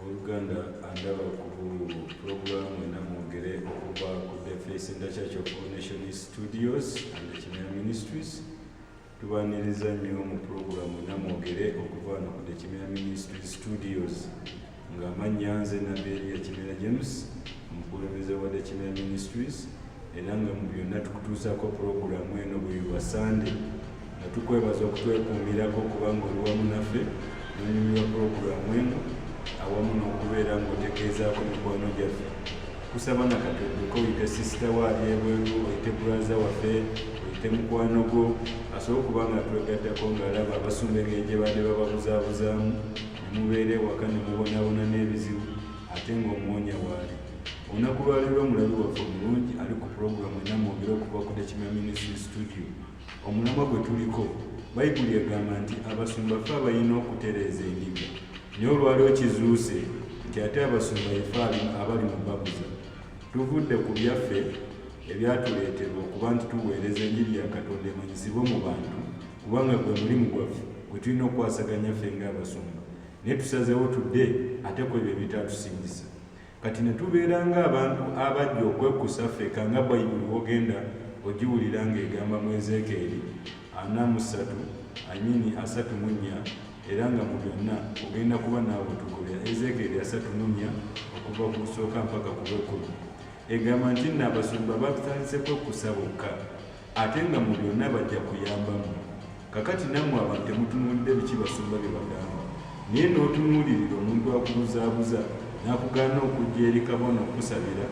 Uganda andaba ku program enamwogere okuva ku the Face in the Church of All Nations Studios and the Kimera Ministries. Tubaniriza nnyo mu program enamwogere okuva ku the Kimera Ministries Studios nga manyanze Naberi ya Kimera James mukulembeze wa the Kimera Ministries era nga mu byonna tukutuusako program eno buli lwa Sunday nga tukwebaza okutwekuumirako kubanga oli wamu naffe n'onyumirwa program eno awamu n'okubeera ng'otegeezaako mikwano gyaffe. Kusaba na Katonda ko oyite sisita waali ebweru, oyite bulaza waffe, oyite mukwano gwo asobola okuba nga twegaddako ng'alaba abasumba engeri gye badde bababuzaabuzaamu ne mubeera ewaka ne mubonaabona n'ebizibu ate ng'omuwonya waali. Olunaku lwaleero omulabi waffe omulungi ali ku puroguramu enamwogere okuva ku the Kimera Ministry Studio. Omulamwa gwe tuliko Bayibuli egamba nti abasumba ffe abalina okutereeza endiga. Naye olwaliwo kizuuse nti ate abasumba ife abali mu babuza. Tuvudde ku byaffe ebyatuleeterwa okuba nti tuweereza enjiri ya Katonda emanyisibwe mu bantu kubanga gwe mulimu gwaffe gwe tulina okwasaganya ffe ng'abasumba. Naye tusazeewo tudde ate ku ebyo ebitaatusingisa. Kati ne tubeera ng'abantu abajja okwekkusa ffe kanga Bayibuli wogenda ogiwulira ng'egamba mu Ezeekyeri 33 era nga mu byonna ogenda kuba naawe tugolera Ezeekyeri 34 okuva ku kusooka mpaka ku lw'ekkumi. Egamba nti nno abasumba batandise kwekkusa bokka ate nga mu byonna bajja kuyambamu. Kakati nammwe abantu temutunuulidde biki basumba bye bagamba, naye n'otunuulirira omuntu akubuzaabuza n'akugaana okujja eri kabona okusabira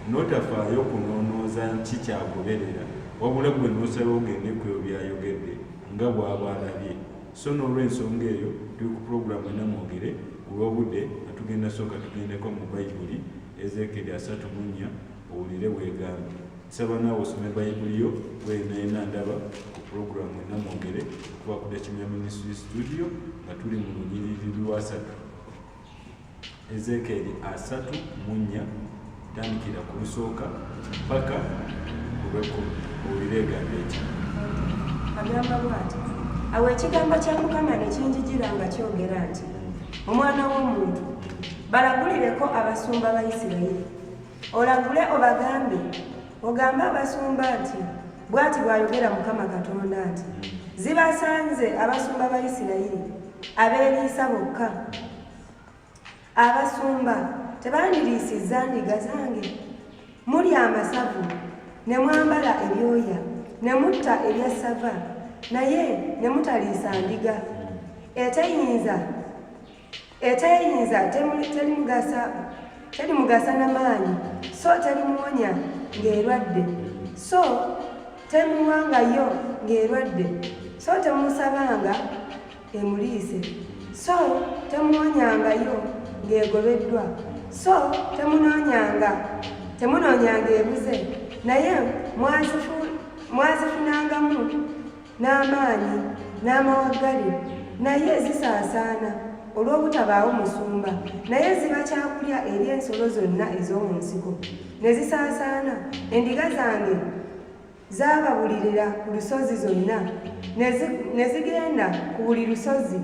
n'otafaayo kunoonooza nki kyagoberera wabula gwe n'osaba ogende ku ebyo byayogedde nga bw'aba alabye. So n'olw'ensonga eyo tuli ku puroguramu enamwogere ku lw'obudde nga tugenda sooka tugendeko mu Bayibuli Ezeekyeri 34 owulire bw'egamba. Nsaba naawe osome Bayibuli yo bw'enaena ndaba ku puroguramu enamwogere okuva ku the Kimera Ministry Studio nga tuli mu lunyiriri lwa 3. Ezeekyeri 34 tandikira ku lusooka paka ku lw'ekkumi owulire egamba eki. Agamba bw'ati: awo ekigambo kya Mukama ne kinjijira nga kyogera nti, omwana w'omuntu, balagulireko abasumba ba Isirayiri, olagule obagambe, ogambe abasumba nti, bw'ati bw'ayogera Mukama Katonda nti, zibasanze abasumba ba Isirayiri abeeriisa bokka. Abasumba tebandiriisizza ndiga zange. Mulya amasavu, ne mwambala ebyoya, ne mutta ebyassava, naye ne mutaliisa ndiga. Eteyinza terimugasa n'amaanyi, so terimuwonya ng'erwadde, so temuwangayo ng'erwadde, so temusabanga emuliise, so temuwonyangayo ng'egobeddwa, so temunoonyanga ebuze, naye mwazifunangamu n'amaanyi n'amawaggali, naye zisaasaana olw'obutabaawo musumba, naye ziba kyakulya eri ensolo zonna ez'omu nsiko ne zisaasaana. Endiga zange zaababulirira ku lusozi zonna, ne zigenda ku buli lusozi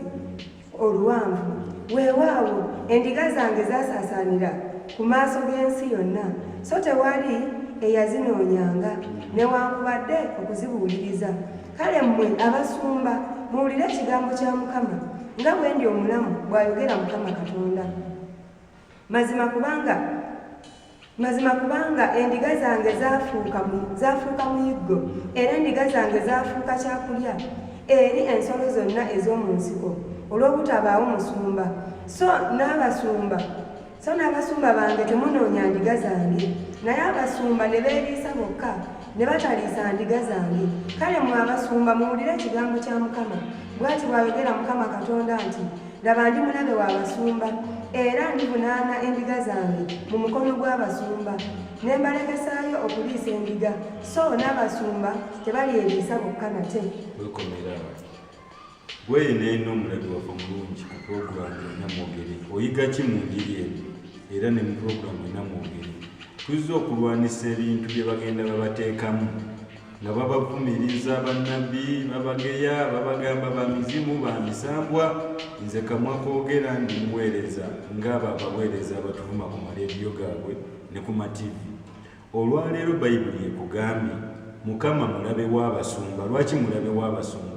oluwanvu. Weewaawo endiga zange zaasaasaanira ku maaso g'ensi yonna, so tewali eyazinoonyanga newankubadde okuzibuuliriza. Kale mmwe abasumba muwulire ekigambo kya Mukama nga bwe ndi omulamu, bw'ayogera Mukama Katonda. Mazima kubanga endiga zange zaafuuka muyiggo, era endiga zange zaafuuka kyakulya eri ensolo zonna ez'omu nsiko olw'obutabaawo musumba. So n'abasumba bange temunoonya ndiga zange, naye abasumba ne beeriisa bokka ne bataliisa ndiga zange. Kale mmwe abasumba muwulire ekigambo kya Mukama, bw'ati bw'ayogera Mukama Katonda nti, laba ndi mulabe w'abasumba, era ndivunaana endiga zange mu mukono gw'abasumba, ne mbalekesaayo okuliisa endiga, so n'abasumba tebalyeriisa bokka nate. Gwe neeno omulabi waffe omulungi ku puroguramu enamwogere oyiga ki mu njiri eno era ne mu puroguramu enamwogere tuzze okulwanisa ebintu bye bagenda babateekamu nga babavumiriza bannabbi, babageya, babagamba ba mizimu, ba misambwa nze kamwakoogera ndi muweereza ng'abo abaweereza abatuvuma ku marediyo gaabwe ne ku mativi. Olwaleero bayibuli ekugambye Mukama mulabe w'abasumba. Lwaki mulabe w'abasumba?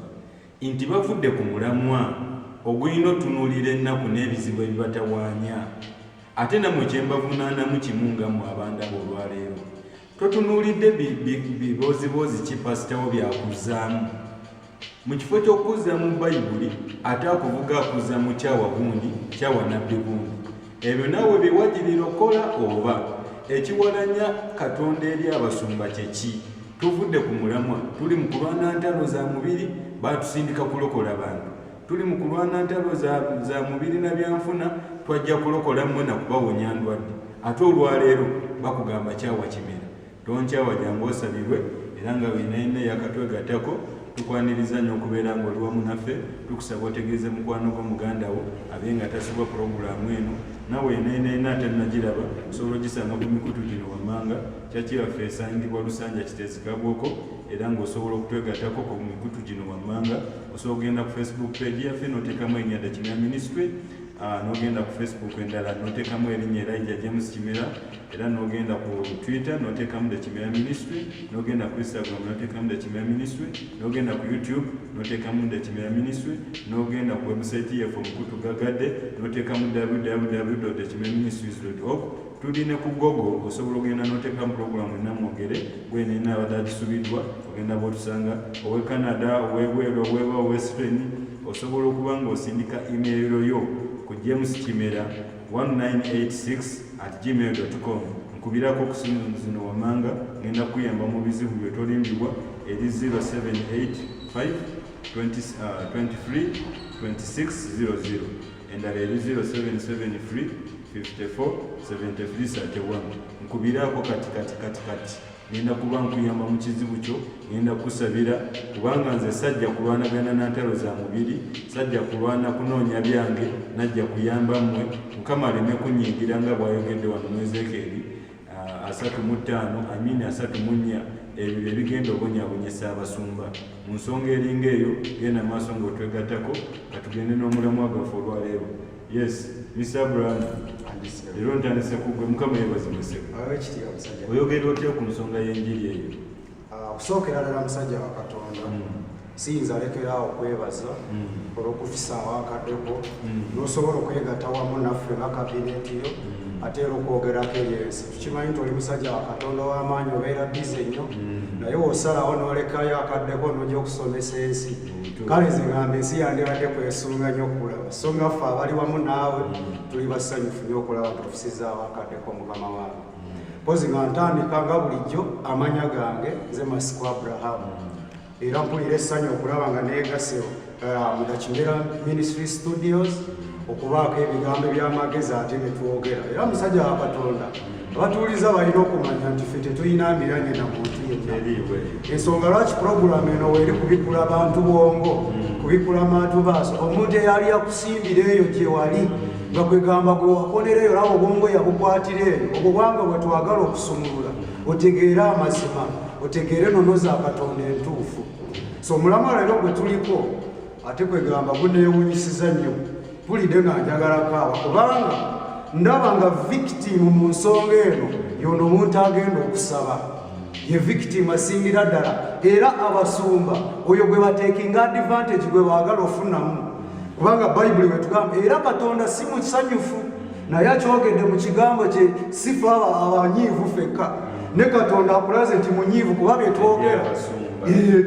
Nti bavudde ku mulamwa ogulina otunuulira ennaku n'ebizibu ebibatawaanya. Ate nammwe kye mbavunaanamu kimu nga mmwe abandaba olwaleero. Totunuulidde biboozibozi ki pasitawo byakuzaamu. Mu kifo ky'okuzza mu bayibuli ate akuvuga akuzza mu kyawa gundi kyawa nabbi gundi. Ebyo naawe bye wajirira okola oba ekiwalanya Katonda eri abasumba kye ki? Tuvudde ku mulamwa, tuli mu kulwana ntalo za mubiri, batusindika kulokola bantu. Tuli mu kulwana ntalo za mubiri na byanfuna, twajja kulokola mmwe na kubawonya ndwadde. Ate olwaleero bakugamba kyawa kimera. Tonkyawa jangu osabirwe era nga winaine yakatwegattako. Tukwaniriza nnyo okubeera ng'oli wamu naffe, tukusaba otegeeze mukwano gwo muganda wo abe nga tasubwa pulogulaamu eno. Nawe yenayina ate nagiraba osobola ogisanga ku mikutu gino wammanga. Kyakiraffe esangibwa Lusanja Kiteezi Kabwoko era ng'osobola okutwegattako ku mikutu gino wammanga. Osobola okugenda ku Facebook page yaffe n'oteekamu erinnya Ndakimera Ministry, n'ogenda ku Facebook endala n'oteekamu erinnya Elijah James Kimera, era n'ogenda ku Twitter n'oteekamu Ndakimera Ministry, n'ogenda ku Instagram n'oteekamu Ndakimera Ministry, n'ogenda ku YouTube n'oteekamu Ndakimera Ministry, n'ogenda ku website yaffe Omukutu Gagadde n'oteekamu www.ndakimeraministries.org. Tuli ne ku Google osobola okugenda n'oteekamu pulogulaamu ennamwogere gwenina abadde agisubiddwa, ogenda bw'otusanga owe Canada, ow'ebweru, owewa ow'Australia. Osobola okuba ng'osindika email yo ku james.kimera1986@gmail.com. Nkubirako ku simu zino wammanga ngenda kuyamba mu bizibu bye tolimbibwa eri 0785232600 endala eri 0773547331. Nkubirako kati ngenda kuba nkuyamba mu kizibu kyo, ngenda kusabira kubanga nze sajja kulwanagana na ntalo za mubiri, sajja kulwana kunoonya byange, najja kuyamba mmwe. Mukama aleme kunyingira nga bw'ayogedde wano mu Ezekieri 35:34. Ebyo bye bigenda obonyaabonyesa abasumba. Mu nsonga eringa eyo genda maaso ng'otwegattako katugende n'omulamwa gwaffe olwaleero. Yes, Mr. Abraham. Leero ntandise kugwe. Mukama yeebazibwese. Oyogera otya ku nsonga y'enjiri eyo? Okusookera ddala musajja wa Katonda siyinza lekeraawo okwebaza olw'okufisaawo akaddeko n'osobola okwegatta wamu naffe nga kabineeti yo ate era okwogerako eryensi. Tukimanyi nti oli musajja wa Katonda w'amaanyi, obeera bize nnyo, naye w'osalawo n'olekayo akaddeko n'ojja okusomesa ensi. Kale nze ngamba ensi yandibadde kwesunga nnyo okulaba, so nga ffe abali wamu naawe tuli basanyufu nnyo okulaba tufisizaawo akaddeko Mukama wange. Mpozi nga ntandika nga bulijjo, amanya gange nze Masiku Abraham, era mpulira essanyu okulaba nga neegase mu Ndakimera Ministry Studios okubaako ebigambo eby'amagezi ate ne twogera. Era musajja wa Katonda abatuuliza balina okumanya nti ffe tetulina mbiranye na muntu yenna. Ensonga lwaki pulogulaamu eno weeri kubikula bantu bwongo, kubikula maatu baaso, omuntu eyali yakusimbira eyo gye wali nga kwegamba gwe wakolera eyo olaba obwongo yabukwatira eyo. Obwo bwanga bwe twagala okusumulula otegeere amazima, otegeere ennono za Katonda entuufu. So omulamwa leero gwe tuliko ate kwegamba guneewunyisiza nnyo. Mpulidde nga njagala kaaba kubanga ndaba nga victim mu nsonga eno y'ono omuntu agenda okusaba. Ye victim asingira ddala, era abasumba oyo gwe bateekinga advantage gwe baagala ofunamu. Kubanga Bayibuli wetugamba era Katonda si musanyufu, naye akyogedde mu kigambo kye sifa abanyiivu fekka. Ne Katonda akulaze nti munyiivu kuba bye twogera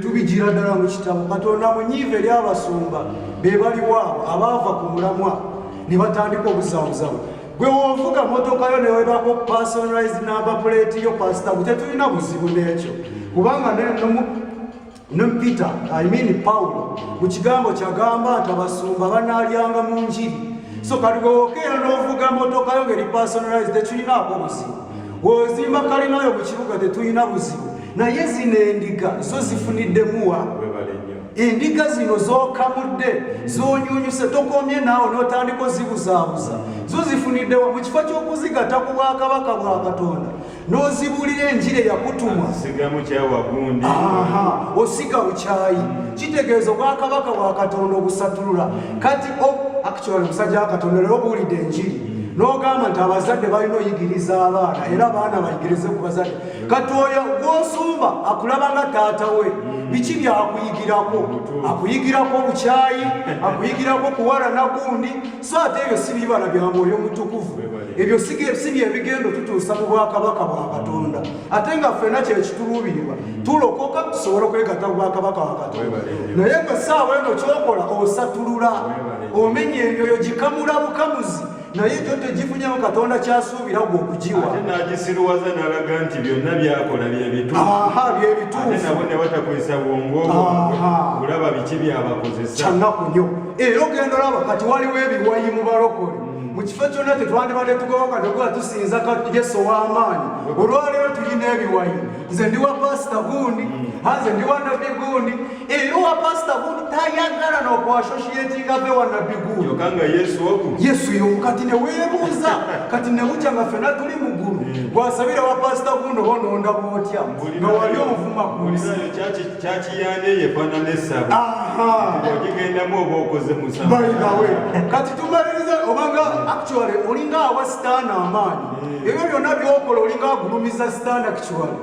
tubigira ddala mu kitabo. Katonda munyiivu eri abasumba be baliwaabo abaava ku mulamwa ne batandika obuzaabuzabu. Gwe wovuga motoka yo newebako personalized number plate yo pasita tetulina buzibu n'ekyo kubanga ne Peter, Paulo mu kigambo kyagamba nti abasumba banaalyanga mu njiri. So kati gwe wokeera n'ovuga motoka yo ngeri personalized tetulinaako buzibu. Wozimba kalinayo mu kibuga tetulina buzibu, naye zino endiga zo zifuniddemuwa. Endiga zino zookamudde zoonyunyuse tokomye naawe n'otandika ozibuzaabuza. Zo zifuniddewa mu kifo ky'okuzigatta ku bwakabaka bwa Katonda n'ozibulira enjiri eyakutumwa osiga bukyayi. Kitegeeza obwakabaka bwa Katonda obusatulula. Kati actually musajja wa Katonda lero buulidde enjiri n'ogamba nti abazadde balina oyigiriza abaana era abaana bayigirize ku bazadde kati oyo gw'osumba akulaba nga taata we biki byakuyigirako akuyigirako bukyayi akuyigirako kuwala nagundi so ate ebyo si bibala bya Mwoyo Mutukuvu ebyo si byebigendo tutuusa mu bwakabaka bwa Katonda ate nga ffenna kyekituluubirirwa tulokoka tusobole okwegatta mu bwakabaka bwa Katonda naye nga saawa eno kyokola osatulula omenya emyoyo gikamula bukamuzi naye gyo tegifunyamu Katonda kyasuubira gwe okugiwa ate n'agisiruwaza n'alaga nti byonna byakola byebituufu ate nabo ne batakozesa bwongo kulaba biki byabakozesa kyannaku nnyo era ogenda olaba kati waliwo ebiwayi mu balokole mu kifo kyonna tetwandibadde tugoboka teguba tusinza Yesu ow'amaanyi olwaleero tulina ebiwayi nze ndi wa pasita gundi nze ndi wa nabbi gundi era owa pasita gundi tayagala n'okwasoshiyetinga ve wa nabbi gundi yokanga Yesu yo kati ne weebuuza kati ne bukya nga ffenna tuli mu ggulu bw'asabira wa pasita gundi oba ononda bw'otya nga wali onvuma kulinayo kyakiyande yefaanana essabo ogigendamu oba okoze musa bayigawe kati tumaliriza obanga actually olinga awa sitaana amaanyi ebyo byonna byokola olinga agulumiza sitaana actually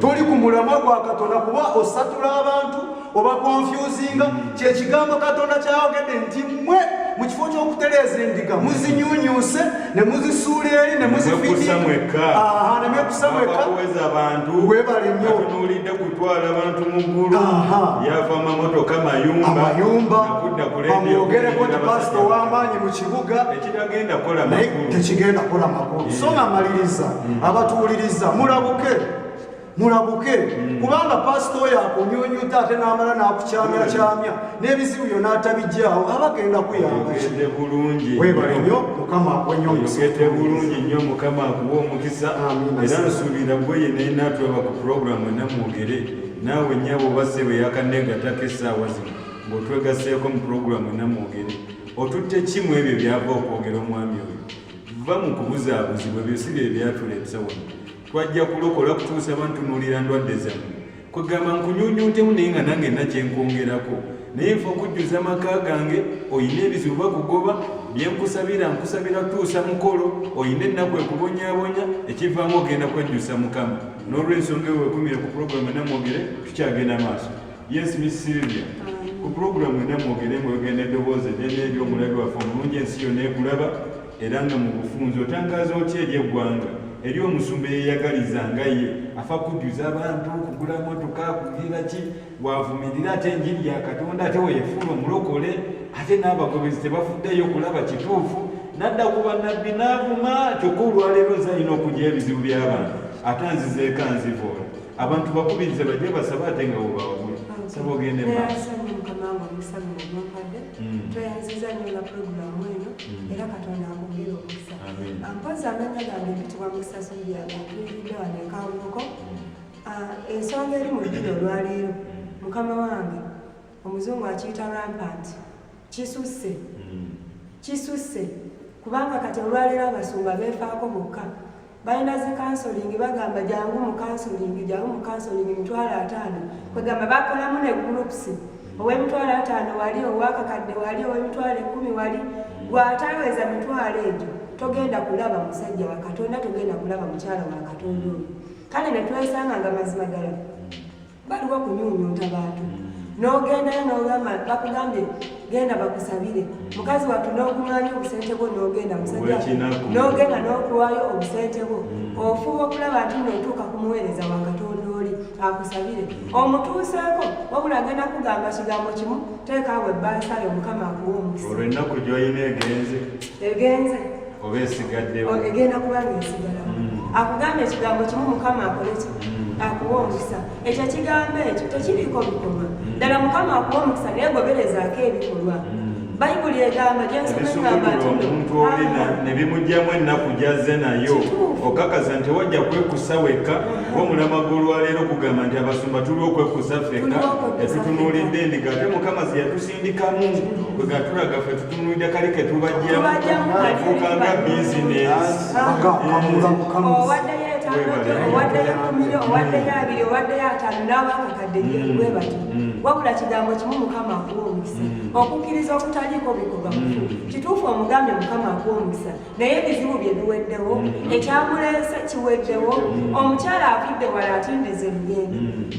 toli ku mulamwa gwa Katonda kuba osatula abantu oba konfusinga kyekigambo Katonda kyayogedde nti mmwe mu kifo ky'okutereeza endiga muzinyuunyuuse ne muzisuula eri ne muzifidimekusa mweka webale nnyo atunuulidde kutwala abantu mu ggulu yava amamotoka amayumba bamwogereko ti pasita ow'amaanyi mu kibuga naye tekigenda kola makulu so nga maliriza abatuwuliriza mulabuke kubanga pasita oyo akunyunyuta ate n'amala n'akukyamyakyamya n'ebizibu byonna atabijjaawo abagenda kuyamba webale nnyo mukama akuyogedde bulungi nnyo mukama akuwa omukisa era nsuubira gwe yennaye naatulaba ku puroguramu enamwogere naawe nnyabo basebe yakanneegattako essaawa zino ng'otwegaseeko mu puroguramu enamwogere otutte kimu ebyo byava okwogera omwami oyo va mu kubuzaabuzibwa ebyo si bye byatuleetesa wano twajja kulokola kutuusa bantunuulira ndwadde zammwe kwegamba nkunyuunyuutemu naye nga nange nakyenkwongerako naye nfa okujjuza amaka gange oyina ebizibu bakugoba byenkusabira nkusabira kutuusa mukolo oyina ennaku ekubonyaabonya ekivaamu ogenda kwejjusa Mukama n'olw'ensonga eyo wekumire ku puroguramu enamwogere tukyagenda maaso yes Miss Sylvia ku puroguramu enamwogere mwegenda eddoboozi eddene ery'omulabi waffe omulungi ensi yonna ekulaba era nga mu bufunzi otangaaza otya eri eggwanga eri omusumba eyeyagaliza nga ye afa kujjuza abantu kugula motoka kugira ki wavumirira ate enjiri ya Katonda ate weyefuula omulokole ate n'abagobezi tebafuddeyo kulaba kituufu nadda ku bannabbi n'avuma kyokka olwaleero zalina okujja ebizibu by'abantu ate nzizeeko nzivoola abantu bakubirize bajje basaba ate nga webawagula saba ogende tweyanziza nnyo na puroguramu eno era Katonda akugire omukisa mpozi amanya gange mpitibwa Mukisa Sylvia atuliridde wano enkawuluko ensonga eri mu ddiro olwaleero mukama wange omuzungu akiyita rampant kisusse kubanga kati olwaleero abasumba beefaako bokka balina zi kansolingi bagamba jangu mu kansolingi mitwalo 5 kwegamba bakolamu ne gurupusi ow'emitwalo 5 wali owakakadde wali ow'emitwalo 10 wali gw'ataweza mitwalo egyo togenda kulaba musajja wa Katonda togenda kulaba mukyala wa Katonda oyo kale ne twesanga nga mazima ddala baliwo kunyuunyuuta bantu n'ogendayo n'ogamba bakugambye genda bakusabire mukazi wattu n'ogumanya obusente bwo n'ogenda musajja n'ogenda n'okuwaayo obusente bwo ofuba okulaba nti n'otuuka kumuweereza wa Katonda oli akusabire omutuuseeko wabula agenda kugamba kigambo kimu teekaawo ebbasayo Mukama akuwa omukisa olw'ennaku gy'olina egenze oba esigaddewo egenda kubanga esigalawo akugamba ekigambo kimu Mukama akole ki akuwa omukisa ekyo ekigambo ekyo tekiriiko bikolwa ddala Mukama akuwa omukisa naye goberezaako ebikolwa bayibuli egamba omuntu oli ne bimugyamu ennaku gyazze nayo okakasa nti wajja kwekusa wekka ng'omulama gw'olwaleero kugamba nti abasumba tuli okwekusa ffekka etutunuulidde endiga ate Mukama ze yatusindikamu kwega tulaga ffe tutunuulidde kali ke tubajjamu afuuka nga bizinesi owaddeyo owaddeyo 10, owaddeyo 2, owaddeyo 5 n'abakakadde bwe bati wabula kigambo kimu Mukama akuwa omukisa okukkiriza okutaliiko bikolwa mufu kituufu omugambye Mukama akuwa omukisa naye ebizibu bye biweddewo ekyamuleese kiweddewo omukyala avudde wala atindize lugendo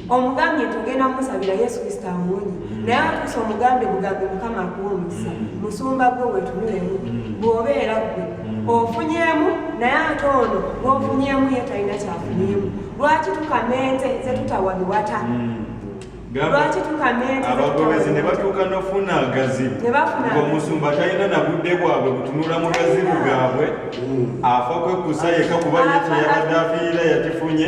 omugambye tugenda musabira Yesu Kristo amuwonye naye atuuse omugambye bugambe Mukama akuwa omukisa musumba gwe wetunulemu bw'obeera gwe ofunyeemu naye ate ono bw'ofunyeemu ye talina kyafunyeemu lwaki tukamente ze tutawa biwata lwaki tukamente abagobezi ne batuuka n'ofuna agazibu ng'omusumba talina na budde bwabwe butunula mu gazibu gaabwe afa kwekusa yeka kuba ye kyeyabadde afiira yakifunye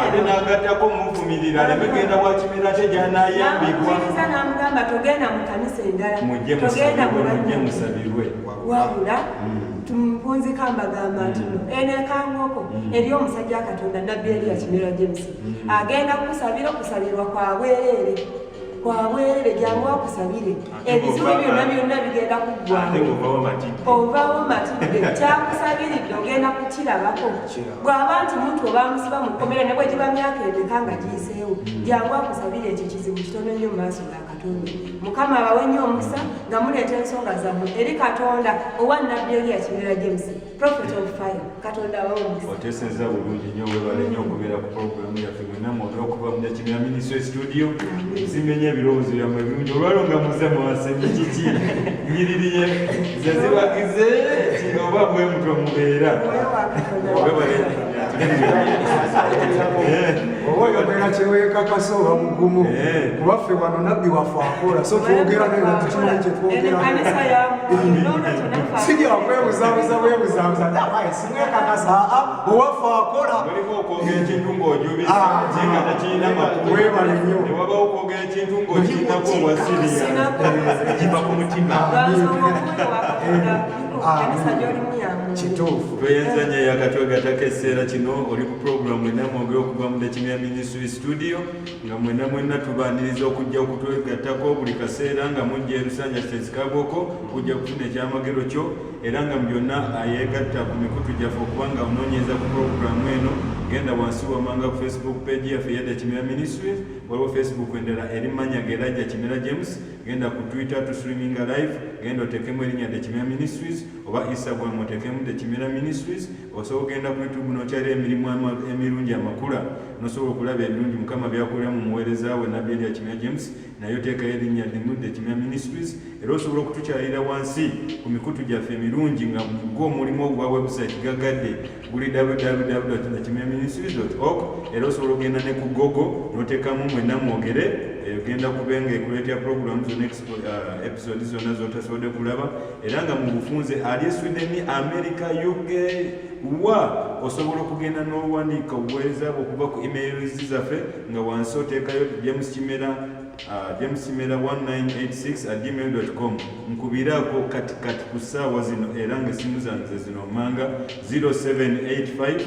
ate n'agattako muvumirira aleme genda bwakimera te gy'anaayambibwa n'amugamba togenda mu kanisa endala mujje musabirwe wabula tumpunzika mbagamba nti ene kangoko eri omusajja Katonda nabbi Eliya Kimera James agenda kusabira okusabirwa kwabwerere jangu akusabire ebizibu byonna bigenda kuggwamu ovaawo matidde kyakusabiridde ogenda kukirabako bw'aba nti muntu obamusiba mu kkomera ne bwe giba myaka emeka nga giyiseewo jangu akusabire ekyo kizibu kitono nnyo mu maaso ga Katonda Mukama abawe nnyo omukisa nga muleeta ensonga zammwe eri Katonda owa nabbi Eliya Kimera James prophet of fire Katonda abawe omukisa oteeseza bulungi nnyo webale nnyo okubeera ku puroguramu yaffe mwena mwona okuva mu Kimera Ministry Studio zimenye ebirowoozo byammwe birungi olwalo nga muze mwasemye kiki nyiririye ze zibagize oba bwe mutwe mubeera oyo beera kyewekakasa oba mugumu kubaffe wano nabbi waffe akola so twogera naye nga tukimanyi kyetwogera sijja kwebuzabuza bwebuzabuza simwekakasa owaffe akola mulimu okwogera ekintu ng'ojubiza nga tekirina makulu webale nnyo ne wabawo okwogera ekintu ng'okirinako wasiriya kiva ku mutima kituufu tweyenzanya yakatwegatako ekiseera kino oli ku puroguramu mwena mwogere okuva mu Kimera Ministry Studio nga mwena tubaniriza okujja okutwegatako buli kaseera nga mujja Lusanja Kitesikabwoko kujja kufuna ekyamagero kyo era nga byonna ayeegatta ku mikutu gyaffe okuba nga onoonyeza ku puroguramu eno genda wansi wamanga ku Facebook page yaffe ya Kimera Ministries waliwo Facebook endala eri manya Gerajja Kimera James genda ku Twitter tu streaming live genda otekemu erinnya Kimera Ministries oba Instagram otekemu Kimera Ministries osobola ogenda ku YouTube n'okyali emirimu emirungi amakula n'osobola okulaba ebirungi Mukama byakolera mu muweereza we nabbi Eliya Kimera James naye oteekayo erinnya limu Kimera Ministries era osobola okutukyalira wansi ku mikutu gyaffe emirungi nga ng'omulimu ogwa website gagadde guli www.kimeraministries.org era osobola ogenda ne ku Google n'oteekamu mwena mwogere ogenda kubenga ekuleetera programu zonna episode zonna zotasobodde kulaba era nga mu bufunze ali Sweden, America, UK wa osobola okugenda n'owandiika obuweereza bwo okuva ku emails zaffe nga wansi oteekayo jameskimera1986@gmail.com nkubiraako kati ku ssaawa zino era nga essimu zange zino manga 0785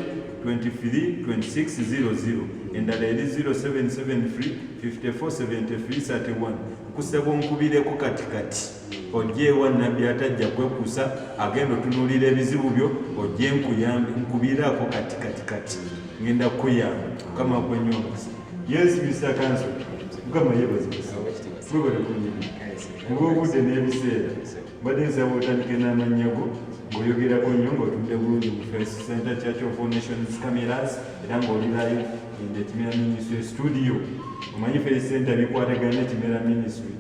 232600 endala eri 0773547331 nkusaba onkubireko katikati ojje ewa nabbi atajja kwekuusa agenda otunuulira ebizibu byo ojje nkuyambe nkubiraako katikati ngenda kukuyamba Mukama akwenye omukisa. Yes Mr. Council Mukama yeebazibwa kwebale kunyuma kuba obudde n'ebiseera mbadde nsaba otandike n'amannya go ng'oyogerako nnyo ng'otudde bulungi mu First Center Church of All Nations Cameras era ng'oli live in the Kimera Ministry Studio. Omanyi First Center bikwatagana ne Kimera Ministry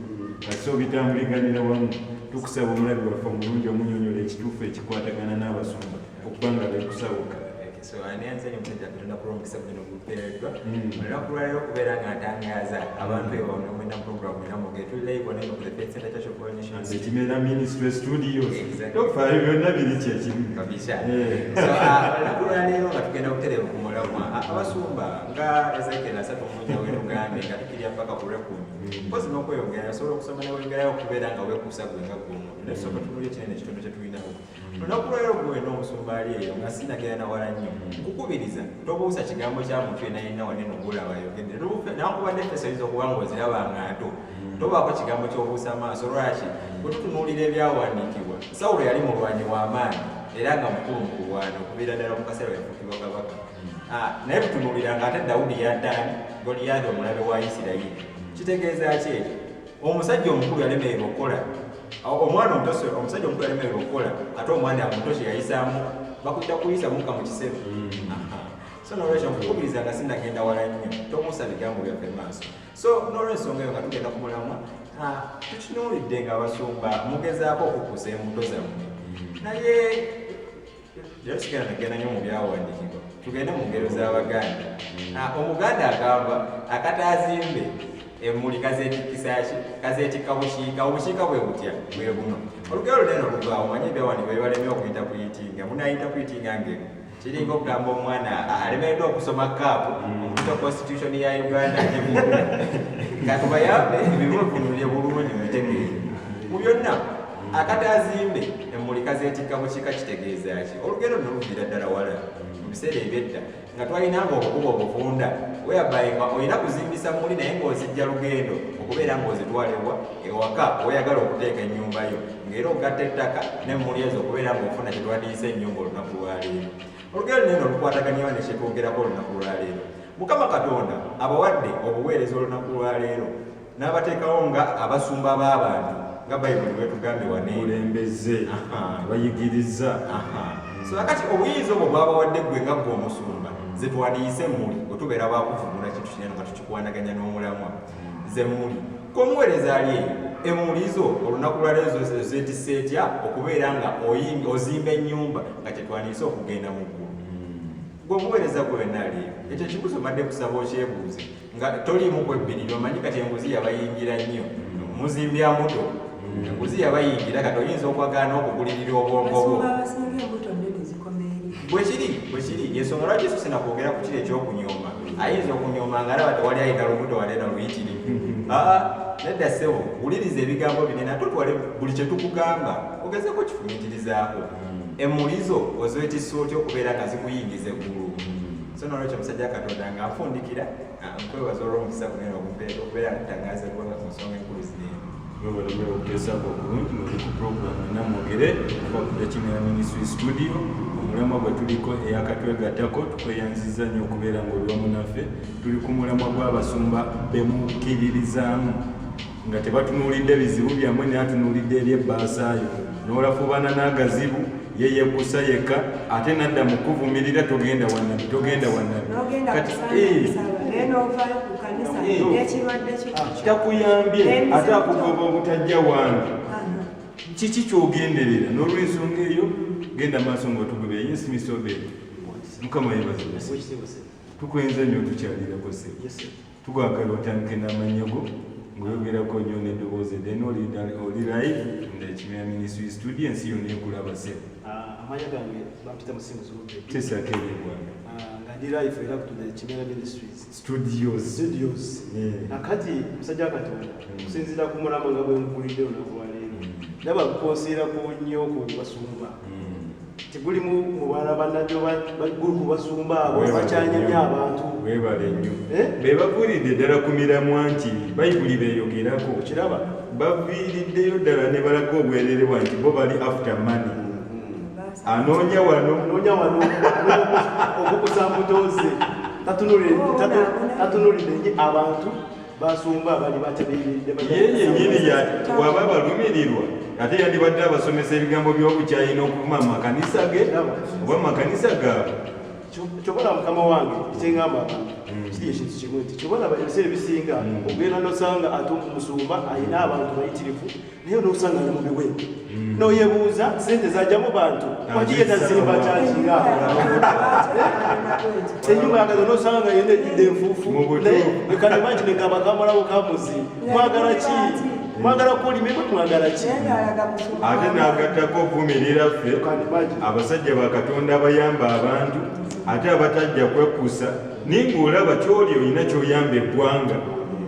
kati bitambuliganira wamu. Tukusaba omulabi waffe omulungi omunyonyola ekituufu ekikwatagana n'abasumba okuba nga beekusawuka. So anianze mteja Katonda kuwa mkisa mwino kuperedwa Mwenakura leo kubera nga atangaza abantu ewa mwena programu mwena mwegetu ile hivyo neno kule Faith Center Church of All Nations The Kimera Ministry Studios tofari byonna biri kyekimu kabisa so mwenakura leo nga tugenda kutere kumulamu abasumba nga Ezekiel asatu mmoja wenu gambe nga tukiria mpaka kule 10 pozi n'okweyongera asobola okusoma n'ewengerayo okubeera nga weekuusa gwenga gumu netusooka tunulye kinene ekitundu kye tulinawo lunaku lero gwe n'omusumba ali eyo nga sinagenda wala nnyo nkukubiriza tobuusa kigambo kya muntu yenna wanene ogulaba yogedde nakubadde ffe oyinza okuba nga ozirabanga nto tobaako kigambo ky'obuusa maaso lwaki bwe tutunuulira ebyawandiikibwa Sawulo yali mulwanyi w'amaanyi era nga mukulu mu kulwana okubeera ddala mu kaseera yafuukibwa kabaka. Naye tutunuuliranga ate Dawudi yaddaani Goliyaadi omulabe wa Isirayiri. Kitegeeza ki ekyo? Omusajja omukulu yalemererwa okukola, omwana omutoso omusajja omukulu yalemererwa okukola ate omwana omutoso yayisaamu bakuyita kuyisa mukka mu kisero. So n'olwekyo nkukubiriza nga sinagenda wala nnyo tomuusa bigambo byaffe maaso. So n'olwensonga eyo nga tugenda ku mulamwa tukitunuulidde nga abasumba mugezaako okukusa embuto zammwe naye era sigenda nagenda nnyo mu byawandiikibwa tugende mu ngero z'Abaganda. Omuganda agamba akataazimbe emmuli kazeetikkisaki kazeetikka bushiika obushiika bwe butya bwe buno. Olugero lunene oluvaawo manyi ebyawandiikibwa bibalemye okuyintapuyitinga munayintapuyitinga ngero kiringa okugamba omwana alemereddwa okusoma kaapu okuyita constitution ya Uganda katubayambe ebibutunulye bulungi mubitegeere mu byonna. Akataazimbe emmuli kazeetikka bushiika kitegeeza ki? Olugero nno luviira ddala wala mu biseera ebyedda nga twalinanga obukuba obufunda whereby nga olina kuzimbisa mmuli naye ng'ozijja lugendo okubeera ng'ozitwalibwa ewaka oyagala okuteeka ennyumba yo ng'era ogatta ettaka n'emmuli ezo okubeera ng'ofuna kye twandiisa ennyumba olunaku lwaleero. Olugero neno olukwataganyawo ne kyetwogerako olunaku lwaleero. Mukama Katonda abawadde obuweereza olunaku lwaleero n'abateekawo nga abasumba b'abantu nga Bayibuli bwetugambye wanekulembeze bayigiriza. So akati obuyinza obwo bwabawadde ggwe nga ggwe omusumba ze twandiise emmuli bwe tubeera bakuvumula kintu kinene nga tukikwanaganya n'omulamwa z'emmuli k'omuweereza ali eyo emmuli zo olunaku lwaleero zeetisse etya okubeera nga ozimba ennyumba nga kyetwandiise okugenda mu ggulu. Gwe omuweereza gwe wenna ali eyo ekyo kibuzo madde kusaba okyebuuze nga toliimu kwebbirira omanyi kati enguzi yabayingira nnyo muzimbya muto enguzi yabayingira kati oyinza okwagaana okugulirira obwongo bwo bwekiri yensonga lwaki Yesu sinakwogera ku kiri ekyokunyooma ayinza okunyooma nga alaba tewali ayina lubuto waleena luyitirivu. Nedda ssebo wuliriza ebigambo binene ate otwale buli kye tukugamba ogezeeko kifumitirizaako emmuli zo ozeetissa otya okubeera nga zikuyingiza eggulu. So n'olwekyo omusajja Katonda nga nfundikira nkwebaza olw'omukisa gunene okumpeera okubeera nga tutangaazibwa mu nsonga enkulu zino. Webalabira okuteesaako okulungi muli ku puroguramu Namwogere okuva ku The Kimera Ministry Studio. Omulamwa gwe tuliko eyakatwegattako tukweyanziza nnyo okubeera ng'oli wamu naffe. Tuli ku mulamwa gw'abasumba bemukkiririzaamu nga tebatunuulidde bizibu byammwe naye atunuulidde eri ebbasaayo n'olafubana n'agazibu ye yekusa yekka ate nadda mu kuvumirira togenda wannabi takuyambye ate akugoba obutajja wange kiki kyogenderera n'olwensonga eyo genda maaso ngaotugobera yesimisobere Mukama yebaze tukwenza nnyo tukyalirako sebo tugwagala otandike n'amannyo go ng'oyogerako nnyo n'eddoboozi then oli live in The Kimera Ministry Studio ensi yonna ekulaba sebo. Amanya gange bampita Musinguzi Rubedi. Tesakeere bwana. Nga ndi live era ku The Kimera Ministries Studios. Akati musajja Katonda kusinziira ku mulamwa nga bwe mpulidde olunaku lwaleero ndaba kukonsiirako nnyo ku basumba. Teguli mu bana bannajjo bagulu ku basumba abo bakyanyamya abantu. Weebale nnyo. Be babuulidde ddala ku miramwa nti Bayibuli beeyogerako. Okiraba? Baviiriddeyo ddala ne balaga obwererebwa nti bo bali after money. Anoonya wano okukusa mbutoze tatunulire abantu basumba bali batebeeredde ye yennyini waba balumirirwa ate yandibadde abasomesa ebigambo by'obukyayi n'okuvuma mu makanisa ge oba mu makanisa gaabwe. Kyobola mukama wange ekyeŋŋamba abantu kiri ekintu kimu nti kyobola ebiseera ebisinga ogenda nosanga ate omusumba alina abantu bayitirivu naye nosanga ali mu biwempe noyebuuza sente zajjamu bantu waki yetazimba kyakinga enyumba yagaza nosanga nga yena ejjudde enfuufu ekanimagine ngabakamalawo kamuzi mwagala ki mwagala kulimibwe mwagala ki ate n'agattako ovumirira ffe abasajja ba Katonda abayamba abantu ate abatajja kwekkusa naye ng'olaba kyoli olina kyoyamba eggwanga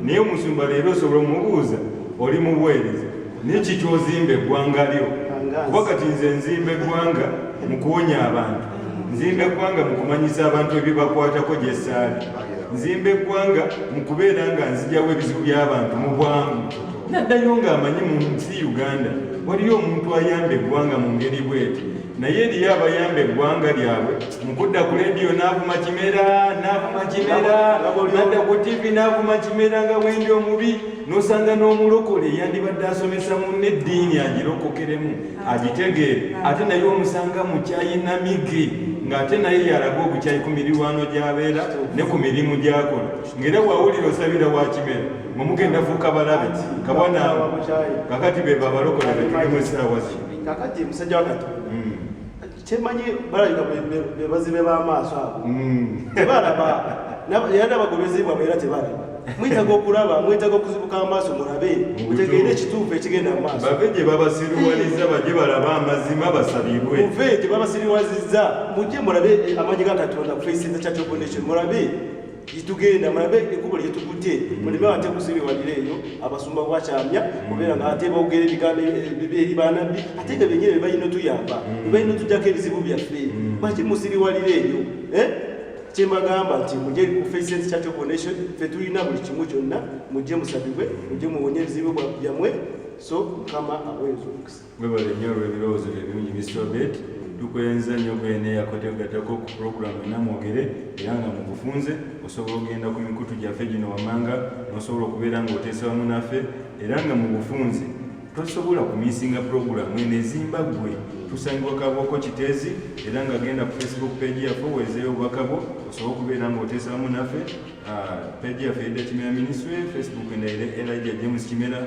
naye omusumba leero osobola omubuuza oli mubuweereza naye kikyozimba eggwanga lyo kuba kati nze nzimba eggwanga mu kuwonya abantu nzimba eggwanga mu kumanyisa abantu ebibakwatako gyessaali nzimba eggwanga mu kubeera nga nzijawo ebizibu by'abantu mu bwangu naddayo ng'amanyi mu nsi Uganda waliyo omuntu ayamba eggwanga mu ngeri bweti naye eriyo abayamba eggwanga lyabwe mukudda ku lediyo n'avuma kimera nadda ku tivi n'avuma kimera nga bwendi omubi n'osanga n'omulokole yandibadde asomesa munne eddiini agirokokeremu agitegeere ate naye omusanga mukyayina mige ng'ate naye yalaga obukyayi ku mirirwano gy'abeera ne ku mirimu gy'akola ng'era bw'awulira osabira wa kimera ng'omugenda fuuka balabe kabona kakati be babalokole betulimu essaawa zino kakati musajja wa Katonda kyemanyi balabika bebazibe b'amaaso abo tebalaba era n'abagobezi bwabwe era tebalaba mwitaga okulaba mwitaga okuzibuka amaaso mulabe mutegeere ekituufu ekigenda mu maaso bave gye babasiriwaliza bajye balaba amazima basabirwe muve gye babasiriwalizza mujje mulabe amaanyi ga Katonda ku Faith Center Church of Nation mulabe itugenda mulabe ekkubo lyetukudde muleme ate kusiriwalira eyo abasumba bwakyamya kubeera nga ate bawogera ebigambo eri bannabbi ate nga bennyini bebalina otuyamba bebalina otujjako ebizibu byaffe lwaki musiriwalira eyo kyembagamba nti mujje ku Faith Center Church of Nation ffe tulina buli kimu kyonna mujje musabibwe mujje muwonye ebizibu byammwe so Mukama aweereza omukisa webale nnyo olw'ebirowoozo ebirungi Mr. Obed tukwenza nnyo gweneeyakotegatako ku puroguramu enamwogere era nga mu bufunze osobola okugenda ku mikutu gyaffe gino wammanga n'osobola okubeera ng'oteesa wamu naffe era nga mu bufunze tosobola kumisinga puroguramu eno ezimba ggwe tusangibwa Kabooko Kiteezi era nga genda ku Facebook page yaffe oweezeeyo obubaka bwo osobola okubeera ng'oteesa wamu naffe page yaffe Edda Kimera Ministry Facebook endayire Elijah James Kimera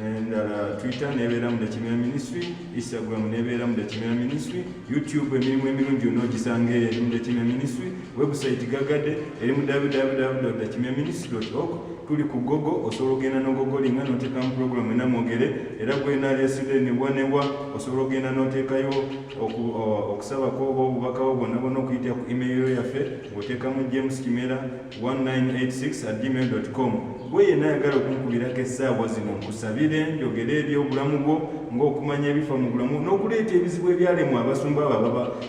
endala Twitter nebeera Mudda Kimera Ministry, Instagram nebeera Mudda Kimera Ministry, YouTube emirimu emirungi onoogisanga eri Mudda Kimera Ministry, website gagadde eri mu www.muddakimerministry.org. Tuli ku Google, osobola ogenda n'ogogolinga n'oteekamu puroguramu enamwogere era gwenalyesire newa osobola ogenda n'oteekayo okusabako oba obubakawo bwonna bwonna okuyita ku email yaffe ng'oteekamu jameskimera1986@gmail.com. Gwe yenna ayagala okunkubirako essaawa zino nkusabire njogere ebyobulamu bwo ng'okumanya ebifa mu bulamu n'okuleeta ebizibu ebyalemwa abasumba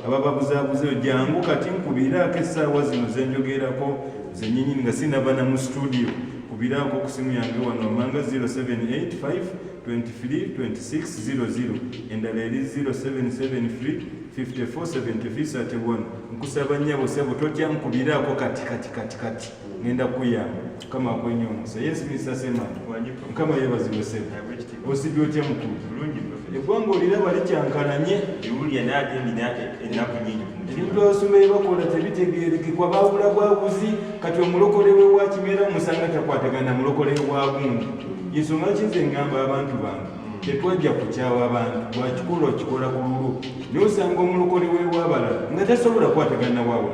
abababuzaabuzeyo jangu kati nkubirako essaawa zino zenjogerako zennyini nga sinabana mu studio. Kubirako ku simu yange wano amanga 0785232600 endala eri 0773547331. Nkusaba nnyabo ssebo totya nkubirako kati ngenda kuyamba kama kwenye omusa. Yes, Mr. Semani mukama yebazibwe ssebo osibye otya mukulu eggwanga oliraba likyankalanye biwulya naate ndinate ennaku nyingi ebintu abasumbaye bakola tebitegeerekekwa baabula bwabuzi kati omulokole we wa Kimera omusanga takwatagana mulokole wa gundi ensonga kinze ngamba abantu bange tetwajja kukyawa abantu bwakikola okikola ku lulu naye osanga omulokole we wabalala nga tasobola kwatagana wawa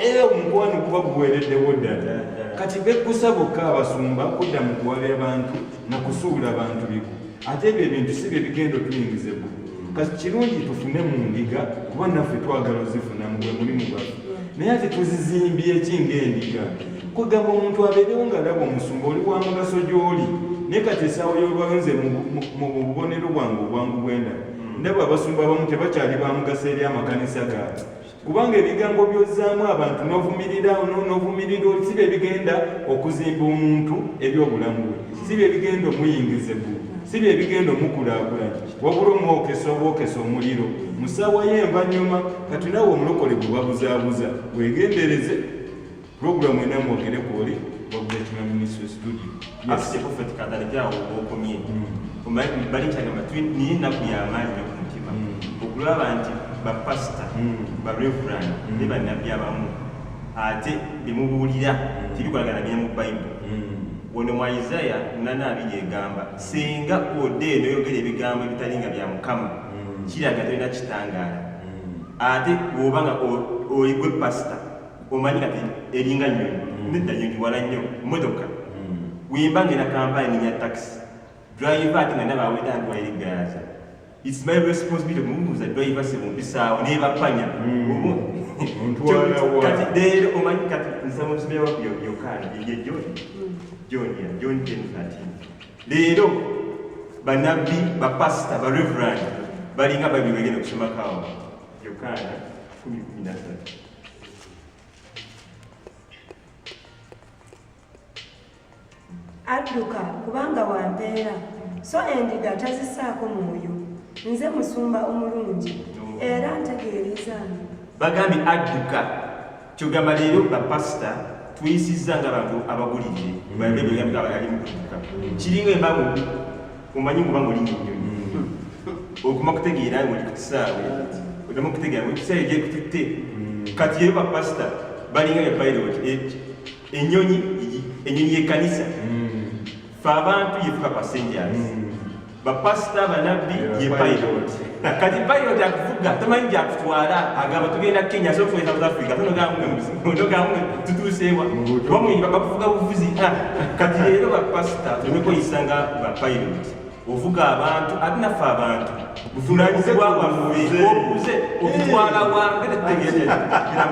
era omukwano guba guweereddewo ddala kati bekkusa bokka abasumba kudda mu kuwaba abantu nakusuula abantu biku ate ebyo ebintu si bye bigenda otuyingiza ebbulu kati kirungi tufune mu ndiga kuba naffe twagala ozifuna mu bwe mulimu gwaffe naye ate tuzizimbye ki ng'endiga kugamba omuntu abeerewo ng'alaba omusumba oli wa mugaso gy'oli naye kati essaawa y'olwanze mu bubonero bwange obwangu bw'endala ndaba abasumba abamu tebakyali ba mugaso eri amakanisa gaabwe kubanga ebigambo by'ozzaamu abantu n'ovumirira oli si bye bigenda okuzimba omuntu ebyobulamu bwe si bye bigenda omuyingiza ebbulu si bye bigenda omukulaakulanya wabula omwokesa omuliro mu ssaawa y'envanyuma kati nawe omulokole gwe babuzaabuza weegendereze puroguramu enamwogere kwoli wabula Kimera Ministry Studio. Afite Prophet Kadali byawo okomye balikyagamba niye ennaku y'amaanyi ku mutima okulaba nti bapasita bareverand ne bannabbi abamu ate bemubuulira tirikolagana bye mu Bayibuli. Wano mu Isaiah 8:2 egamba singa odde n'oyogera ebigambo ebitalinga bya Mukama kiraga tolina kitangaala ate bw'obanga oyigwe pasita omanyi kati eringa nnyonyi nedda nnyonyi wala nnyo mmotoka wimba ngena kampani ya taxi driver ate nga naba aweta ntwalira eggayaza it's my responsibility okumubuuza driver sebumpisaawo nebapanya kati leero omanyi kati nsaba omusomera waku yokaana ye John 10:13 leero bannabbi bapasita bareverand balinga babiri begenda okusoma kawo yokaana 10:13. Adduka kubanga wampeera so endiga tazisaako mwoyo nze musumba omulungi era ntegeereza bagambye adduka kyogamba leero bapasita tuyisizza ng'abantu abagulirire balebe abayali mu kudduka kiringa embago omanyi kubanga olinga ennyonyi okuma kutegeera oli ku kisaawe odama okutegeera mu kisaawe gyekututte kati leero bapasita balinga ne pilot ennyonyi y'ekkanisa fe abantu yefuka passengers bapasita banabbi ye pilot kati pilot akuvuga tamanyi gyakutwala agamba tugenda Kenya so kufuna South Africa tonogamwe tutuuseewa bamwenyi bakuvuga buvuzi kati leero bapasita tumekoyisanga bapilot ovuga abantu ate naffe abantu buvunanyizibwa bwaffe obuze okutwala wange tetutegeera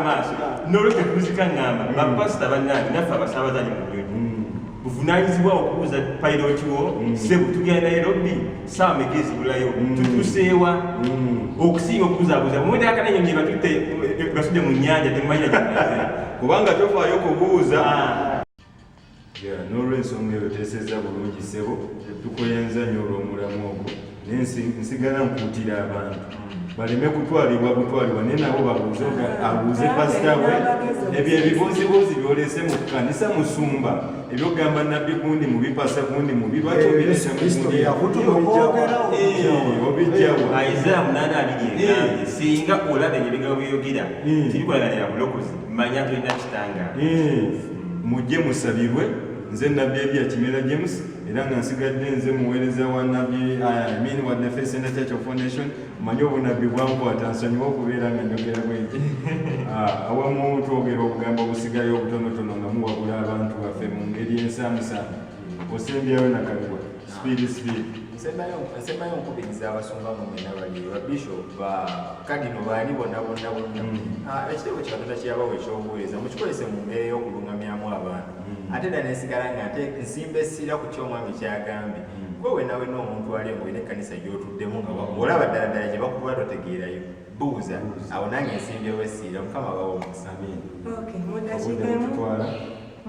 maaso n'olwekyo tuzika ngamba bapasita bannange naffe abasaabazaanyi mu nnyonyi buvunanyizibwa okubuuza pilot wo sebu tugenda Nairobi saawa meka ezibulayo tutuuseewa okusinga okubuzaabuuza mumwendaka n'ennyonyi basudde mu nnyanja temumanyira gyanaze kubanga tofaayo okubuuza n'olw'ensonga eyo teeseza bulungi ssebo tukoyenza nnyo olw'omulamu ogwo naye nsigala nkuutira abantu baleme kutwalibwa naye nabo abuuze pasita we ebyo ebibuuzibuuzi byolese mu kkanisa musumba ebyogamba nabbi gundi mubi pasa gundi mubi lwaki obirese obijjawo Isaiah 8:2 egambye singa olaba ebigambo byeyogera tibikolaganira bulokozi manya tolina kitangaala mujje musabirwe nze nabbi Elia Kimera James era nga nsigadde nze muweereza wa nabbi wa the Faith Center Church of Foundation manye obunabbi bwankwata nsonyiwa okubeera nga njogera bweki awamu twogera obugambo obusigayo obutonotono nga muwabula abantu baffe mu ngeri ensaamusaamu osembyayo nakalibwa speed nsembayo nkubiriza abasumba mu mwena bali babishop bakadino baani bonna ekitego kikatonda kyabawo ekyobuweereza mukikolese mu mbeera y'okulungamyamu abantu ate ddala nesigala nga ate nsimba essira ku kyomwami kyagambye gwe nawe n'omuntu ali ng'olina ekkanisa gy'otuddemu nga olaba ddala gye bakuba totegeerayo buuza awo nange ensimbyewo essira mukama bawo omukisa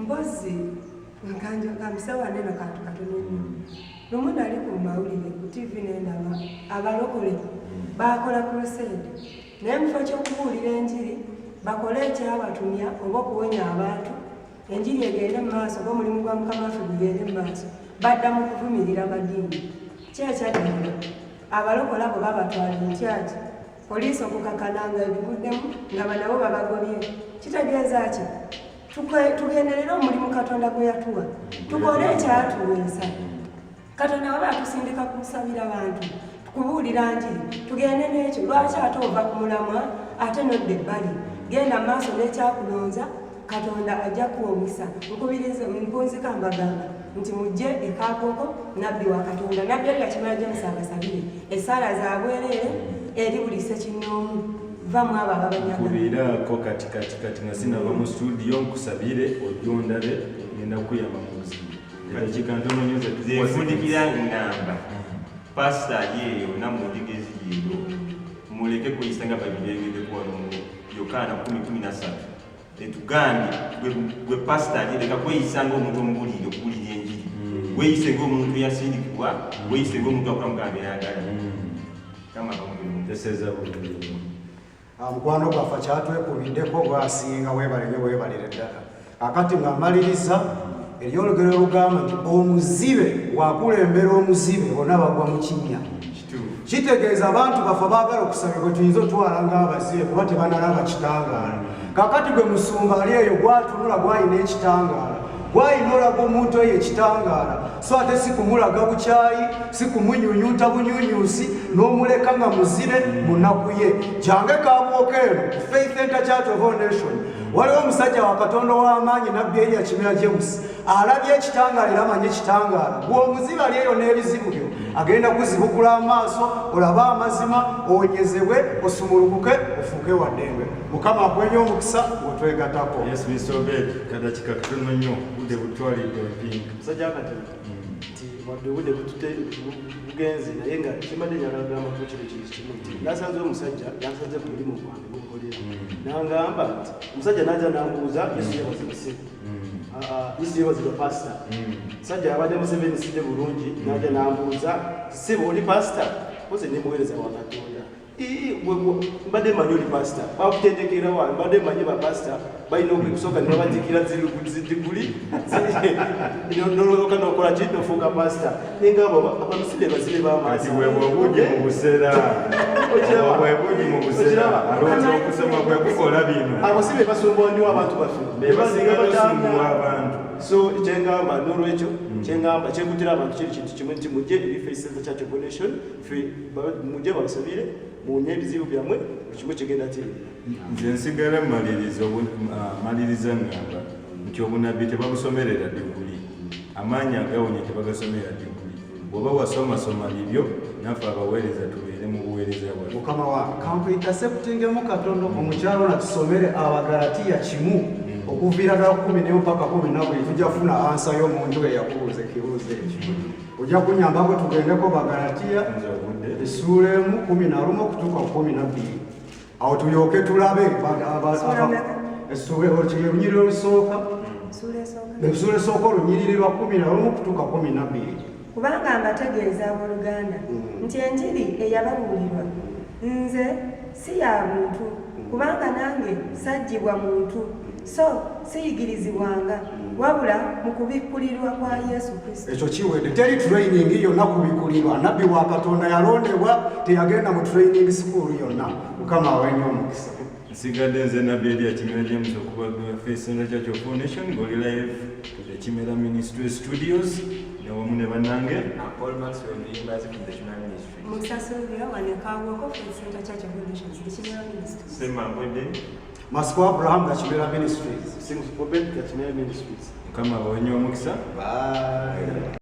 mpozi nkambisawaneno kantu katono nnyo lumu nali ku mawulire ku TV nendaba abalokole bakola crusade naye mufo ky'okubuulira enjiri bakole ekyabatumya oba okuwonya abantu enjiri egende mu maaso oba omulimu gwa mukama waffe gugende mu maaso badda mu kuvumirira madiini kyekyaddala abalokola abo babatwala entyaki poliisi okukakana nga ebiguddemu nga banabo babagobye kitegeeza ki tugenderera omulimu katonda gwe yatuwa tukole ekyatuweesa katonda waba atusindika kusabira bantu tukubuulira njiri tugende n'ekyo lwaki ate ova ku mulamwa ate nodda ebbali genda mu maaso n'ekyakulonza katonda ajja kuwa omukisa nkubiriza mpunzika mbagamba nti mujje ekaakoko nabbi wa katonda nabbi Elia Kimera James abasabire essaala zabwereere eri buli ssekinnoomu vamu abo ababanyagakubiraako kati nga sinava mu studio nkusabire ojjo ndabe ngenda kukuyamba mu buzibu zefundikira ngamba pasita yeeyo namundigezi yeeyo muleke kuyisa nga babibyegeddeku wano mu Yokaana 10:13 etugambye gwe pasita leka kweyisa ng'omuntu omubulire okuwulira enjiri weeyise ng'omuntu yasindikibwa weeyise ng'omuntu akola mugamba eyagala teseza bulungi mukwano gwaffe kyatwekubiddeko gwasinga weebalire ddala akati nga mmaliriza eryolugero olugamba nti omuzibe wakulembera omuzibe bonna bagwa mu kinnya kitegeeza abantu baffe baagala okusabibwa tuyinza otwala ng'abazibe kuba tebanalaba kitangaala kakati gwe musumba ali eyo gwatunula gwayina ekitangaala gwayina olaga omuntu eyo ekitangaala so ate si kumulaga bukyayi si kumunyunyuta bunyunyusi n'omuleka nga muzibe mu nnaku ye kyange kabwoka eno Faith Center Church of Foundation waliwo omusajja wa katonda w'amaanyi nabbi Elia Kimera James alabye ekitangaala era amanye ekitangaala gw'omuzibe ali eyo n'ebizibu byo agenda kuzibukula amaaso olabe amazima owonyezebwe osumulukuke ofuuke waddembe mukama akwenye omukisa wetwegatako kadakika katono nnyo budde butwalidde mpinga musajja akatema nti wadde obudde bugenze naye nga kimbadde nyalagamba ku kino kintu kimu nti nasanze omusajja yansanze ku mulimu gwange gukolera nangamba nti omusajja najja nambuuza yesu yabazibise isiyebazibwa pasita sajja abadde Museveni sidde bulungi najja nambuuza sebo oli pasita poze nemuweereza wa Katonda mbadde manyi oli pasita bakutendekerawa mbadde manyi bapasita balina okusooka nebabajikira zidiguli noloka nokola ki nofuuka pasita nenga abamisire bazire bamaasi bwebugi mu buseera bwebugi mu buseera alonze okusoma bwe kukola bino abasibe basumbuwaniwo abantu baffe bebasinga basumbuwa abantu so kyengamba nolwekyo kyengamba kyekutira abantu kiri kintu kimu nti mujje eri Faith Center Church of Nation mujje babasabire munye ebizibu byammwe ekimu kigenda kiri nze nsigala maliriza ngamba nti obunabbi tebabusomerera diguli amaanyi agawonya tebagasomerera diguli bw'oba wasomasoma bibyo naffe abaweereza tubeere mu buweereza bwaffe mukama wange kampintaseptingemu katondo omukyalo natusomere abagalatiya kimu okuviira ddala 10 mpaka 12 tujja kufuna ansa y'omuntu eyakubuuza ekibuuzo ekyo ojja kunyambako tugendeko bagalatiya essuula emu 11 okutuuka ku 12 awo tulyoke tulabe olunyiriri olusooka essuula esooka olunyiriri lwa 11 okutuuka 12 kubanga mbategeeza abooluganda nti enjiri eyababuulirwa nze si ya muntu kubanga nange sajjibwa muntu so siyigirizibwanga wabula mu kubikkulirwa kwa Yesu Kristo. Ekyo kiwedde teri training yonna kubikkulirwa nabbi wa Katonda yalondebwa teyagenda mu training school yonna mukama awenye omukisa. Nsigadde nze nabbi Elia Kimera James okuva Faith Center Church of Nation ng'oli live to the Kimera Ministry Studios newamu ne bannange Paul Maxwell Nyimbazi from the Kimera Ministry. Musasulira wanekaawako Faith Center Church of Nation the Kimera Ministry. Sema mbwedde Masiko Abraham the Kimera Ministries. Sings for Ben the Kimera Ministries. Mukama abawenye omukisa. Bye.